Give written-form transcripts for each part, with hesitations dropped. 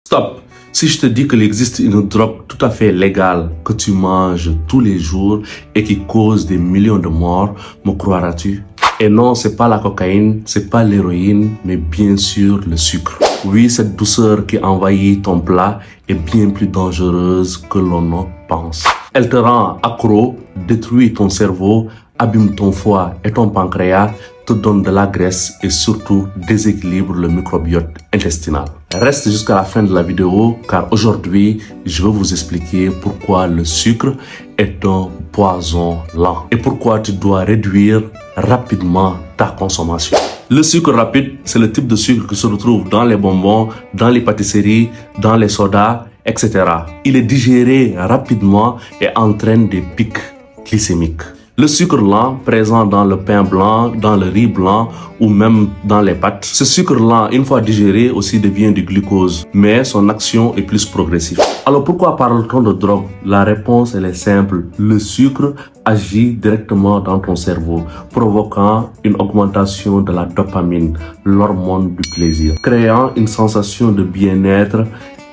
Stop! Si je te dis qu'il existe une drogue tout à fait légale que tu manges tous les jours et qui cause des millions de morts, me croiras-tu? Et non, c'est pas la cocaïne, c'est pas l'héroïne, mais bien sûr le sucre. Oui, cette douceur qui envahit ton plat est bien plus dangereuse que l'on ne pense. Elle te rend accro, détruit ton cerveau, abîme ton foie et ton pancréas, te donne de la graisse et surtout déséquilibre le microbiote intestinal. Reste jusqu'à la fin de la vidéo car aujourd'hui, je vais vous expliquer pourquoi le sucre est un poison lent et pourquoi tu dois réduire rapidement ta consommation. Le sucre rapide, c'est le type de sucre qui se retrouve dans les bonbons, dans les pâtisseries, dans les sodas, etc. Il est digéré rapidement et entraîne des pics glycémiques. Le sucre lent, présent dans le pain blanc, dans le riz blanc ou même dans les pâtes. Ce sucre lent, une fois digéré, aussi devient du glucose, mais son action est plus progressive. Alors pourquoi parle-t-on de drogue? La réponse elle est simple. Le sucre agit directement dans ton cerveau, provoquant une augmentation de la dopamine, l'hormone du plaisir, créant une sensation de bien-être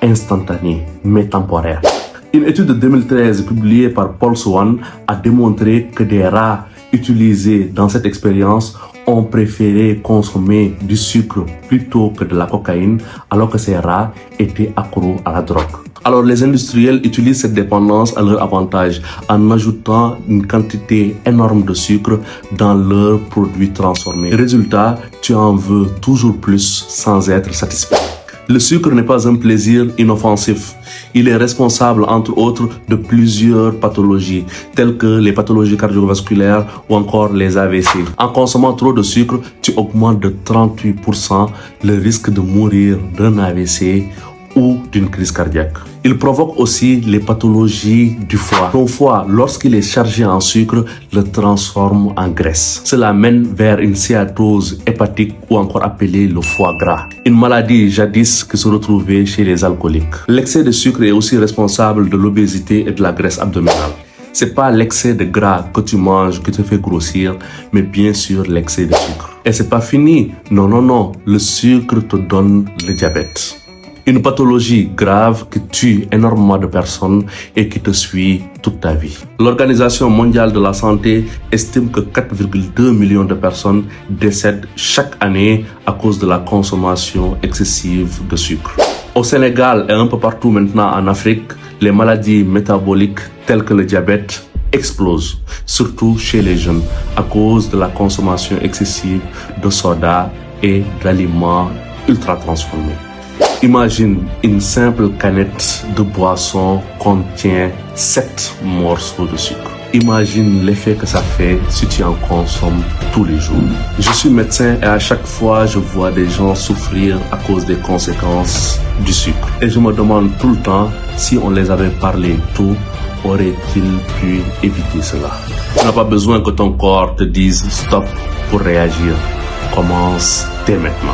instantanée, mais temporaire. Une étude de 2013 publiée par Paul Swan a démontré que des rats utilisés dans cette expérience ont préféré consommer du sucre plutôt que de la cocaïne alors que ces rats étaient accros à la drogue. Alors les industriels utilisent cette dépendance à leur avantage en ajoutant une quantité énorme de sucre dans leurs produits transformés. Résultat, tu en veux toujours plus sans être satisfait. Le sucre n'est pas un plaisir inoffensif. Il est responsable, entre autres, de plusieurs pathologies, telles que les pathologies cardiovasculaires ou encore les AVC. En consommant trop de sucre, tu augmentes de 38% le risque de mourir d'un AVC ou d'une crise cardiaque. Il provoque aussi les pathologies du foie. Ton foie, lorsqu'il est chargé en sucre, le transforme en graisse. Cela mène vers une stéatose hépatique ou encore appelée le foie gras. Une maladie jadis qui se retrouvait chez les alcooliques. L'excès de sucre est aussi responsable de l'obésité et de la graisse abdominale. C'est pas l'excès de gras que tu manges qui te fait grossir, mais bien sûr l'excès de sucre. Et c'est pas fini. Non. Le sucre te donne le diabète. Une pathologie grave qui tue énormément de personnes et qui te suit toute ta vie. L'Organisation mondiale de la santé estime que 4,2 millions de personnes décèdent chaque année à cause de la consommation excessive de sucre. Au Sénégal et un peu partout maintenant en Afrique, les maladies métaboliques telles que le diabète explosent, surtout chez les jeunes, à cause de la consommation excessive de soda et d'aliments ultra transformés. Imagine une simple canette de boisson contient 7 morceaux de sucre. Imagine l'effet que ça fait si tu en consommes tous les jours. Je suis médecin et à chaque fois je vois des gens souffrir à cause des conséquences du sucre. Et je me demande tout le temps si on les avait parlé tôt, aurait-il pu éviter cela? Tu n'as pas besoin que ton corps te dise stop pour réagir. Commence dès maintenant.